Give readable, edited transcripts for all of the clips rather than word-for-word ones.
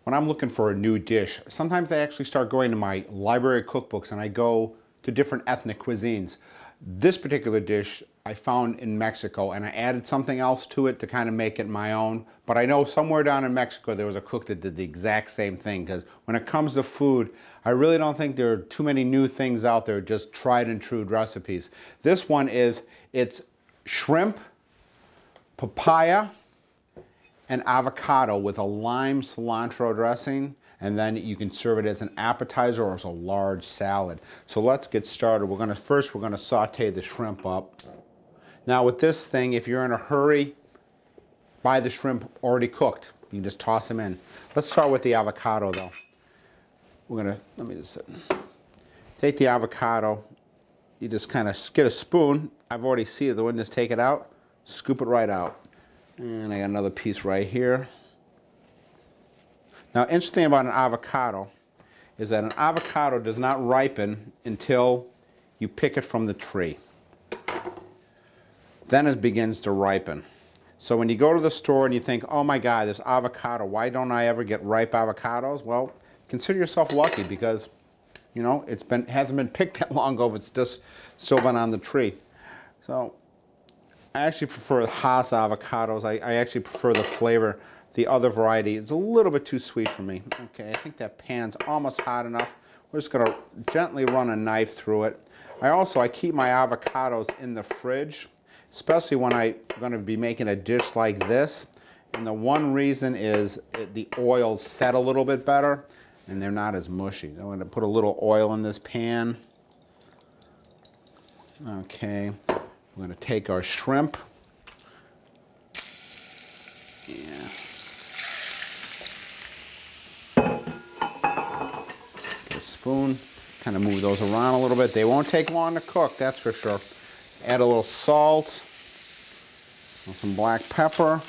when I'm looking for a new dish, sometimes I actually start going to my library cookbooks and I go to different ethnic cuisines. This particular dish I found in Mexico, and I added something else to it to kind of make it my own. But I know somewhere down in Mexico there was a cook that did the exact same thing, because when it comes to food, I really don't think there are too many new things out there, just tried and true recipes. This one is, it's shrimp, papaya, and avocado with a lime cilantro dressing, and then you can serve it as an appetizer or as a large salad. So let's get started. First we're gonna saute the shrimp up. Now with this thing, if you're in a hurry, buy the shrimp already cooked. You can just toss them in. Let's start with the avocado though. Let me just take the avocado. You just kind of get a spoon. I've already seen it. The one, just take it out, scoop it right out. And I got another piece right here. Now, interesting about an avocado is that an avocado does not ripen until you pick it from the tree. Then it begins to ripen. So when you go to the store and you think, oh my God, this avocado, why don't I ever get ripe avocados? Well, consider yourself lucky, because you know hasn't been picked that long ago if it's just still been on the tree. So I actually prefer the Hass avocados. I actually prefer the flavor. The other variety is a little bit too sweet for me. Okay, I think that pan's almost hot enough. We're just gonna gently run a knife through it. I keep my avocados in the fridge, especially when I'm gonna be making a dish like this. And the one reason is the oils set a little bit better and they're not as mushy. I'm gonna put a little oil in this pan. Okay, we're gonna take our shrimp. Yeah. Spoon, kind of move those around a little bit. They won't take long to cook, that's for sure. Add a little salt, some black pepper.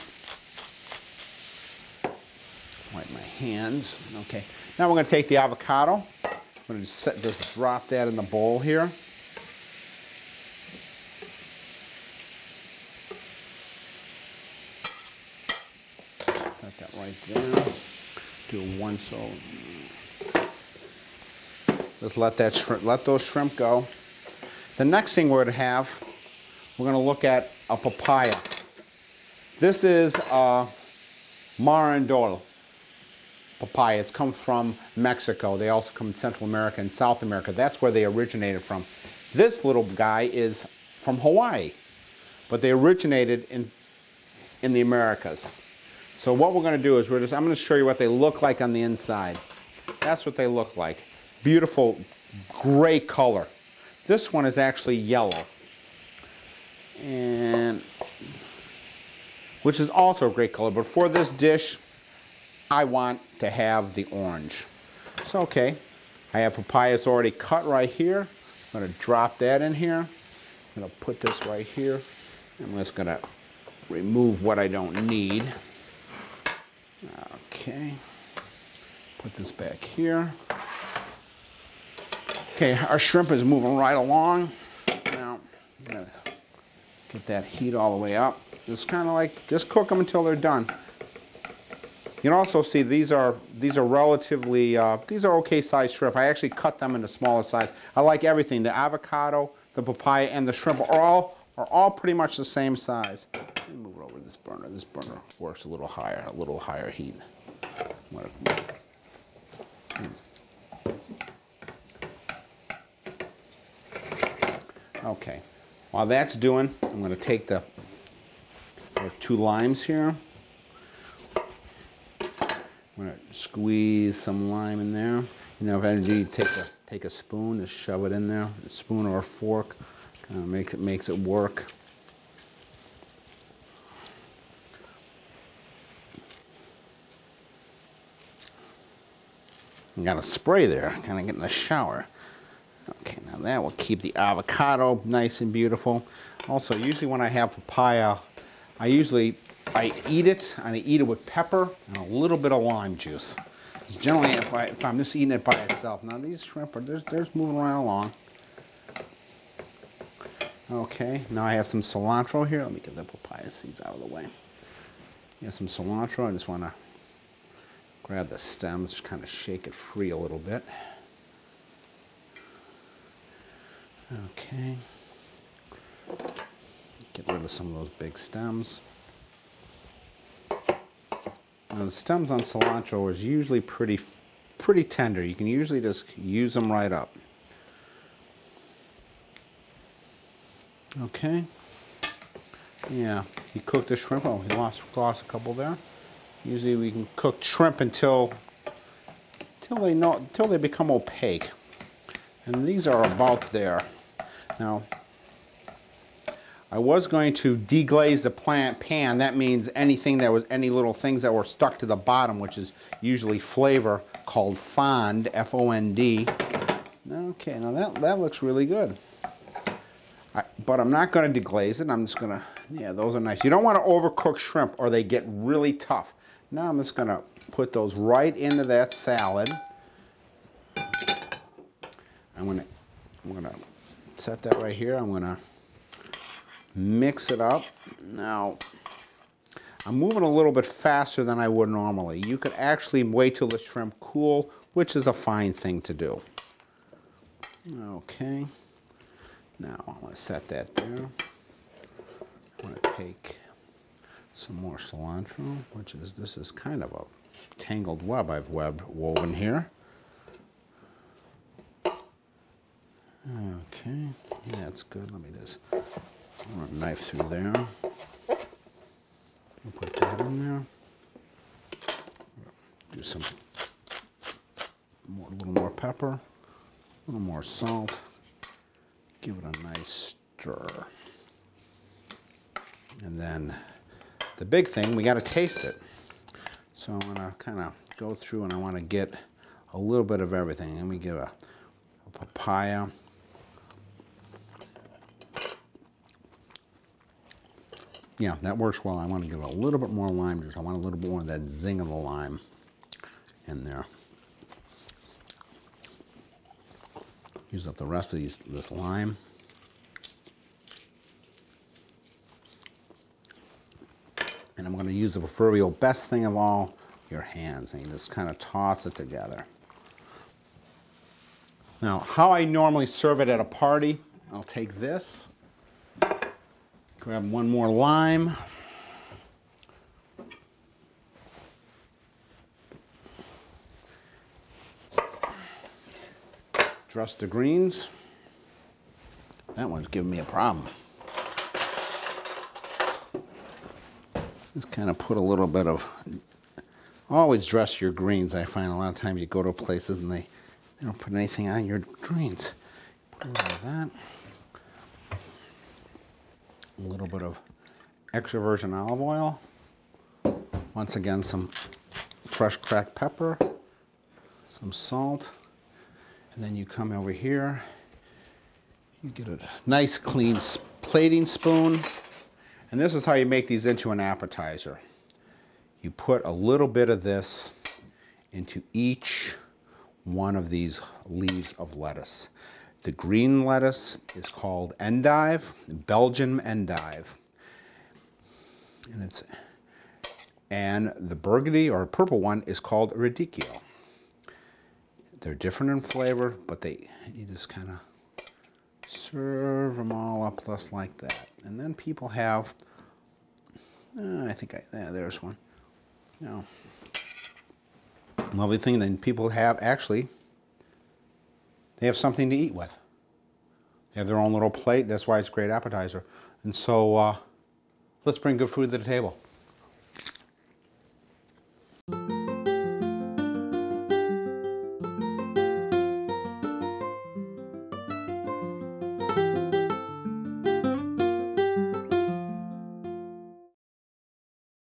Wipe my hands. Okay, now we're going to take the avocado. I'm going to just drop that in the bowl here. Got that right there. Do one so. Just let those shrimp go. The next thing we're going to have, we're going to look at a papaya. This is a Marandol papaya. It's come from Mexico. They also come from Central America and South America. That's where they originated from. This little guy is from Hawaii, but they originated in the Americas. So what we're going to do is I'm going to show you what they look like on the inside. That's what they look like. Beautiful gray color. This one is actually yellow, and which is also a great color, but for this dish I want to have the orange. So okay, I have papayas already cut right here. I'm going to drop that in here. I'm going to put this right here. I'm just going to remove what I don't need. Okay, put this back here. Okay, our shrimp is moving right along. Now, I'm gonna get that heat all the way up. Just kind of like, just cook them until they're done. You can also see these are relatively, these are okay sized shrimp. I actually cut them into smaller size. I like everything. The avocado, the papaya, and the shrimp are all pretty much the same size. Let me move it over to this burner. This burner works a little higher heat. Okay, while that's doing, I'm going to take I have 2 limes here. I'm going to squeeze some lime in there. You know, if you take a spoon, just shove it in there, a spoon or a fork, kind of makes it work. I got a spray there, kind of getting a shower. Okay, now that will keep the avocado nice and beautiful. Also, usually when I have papaya, I eat it with pepper and a little bit of lime juice. Because generally, if I'm just eating it by itself. Now these shrimp are they're moving right along. Okay, now I have some cilantro here. Let me get the papaya seeds out of the way. I have some cilantro. I just want to grab the stems, just kind of shake it free a little bit. Okay. Get rid of some of those big stems. Now the stems on cilantro is usually pretty tender. You can usually just use them right up. Okay. Yeah, you cook the shrimp. Oh, we lost a couple there. Usually we can cook shrimp until they become opaque. And these are about there. Now, I was going to deglaze the pan. That means anything that was any little things that were stuck to the bottom, which is usually flavor, called fond, F-O-N-D. Okay, now that looks really good. But I'm not going to deglaze it. I'm just going to, yeah, those are nice. You don't want to overcook shrimp or they get really tough. Now I'm just going to put those right into that salad. I'm going to set that right here. I'm going to mix it up. Now, I'm moving a little bit faster than I would normally. You could actually wait till the shrimp cool, which is a fine thing to do. Okay. Now, I'm going to set that there. I'm going to take some more cilantro, this is kind of a tangled web I've woven here. Okay, that's good. Let me just run a knife through there. I'll put that in there. Do some a little more pepper, a little more salt. Give it a nice stir. And then the big thing, we got to taste it. So I'm going to kind of go through and I want to get a little bit of everything. Let me give a papaya. Yeah, that works well. I want to give a little bit more lime juice. I want a little bit more of that zing of the lime in there. Use up the rest of this lime. And I'm going to use the proverbial best thing of all, your hands. And you just kind of toss it together. Now, how I normally serve it at a party, I'll take this, grab one more lime, dress the greens. That one's giving me a problem. Just kind of put a little bit of, always dress your greens. I find a lot of times you go to places and they don't put anything on your greens. Put a little of that. A little bit of extra virgin olive oil. Once again, some fresh cracked pepper, some salt. And then you come over here, you get a nice clean plating spoon. And this is how you make these into an appetizer. You put a little bit of this into each one of these leaves of lettuce. The green lettuce is called endive, Belgian endive. And the burgundy or purple one is called radicchio. They're different in flavor, but you just kind of serve them all up just like that. And then people have, there's one. No. Lovely thing, then people have, actually, they have something to eat with. They have their own little plate. That's why it's a great appetizer. And so, let's bring good food to the table.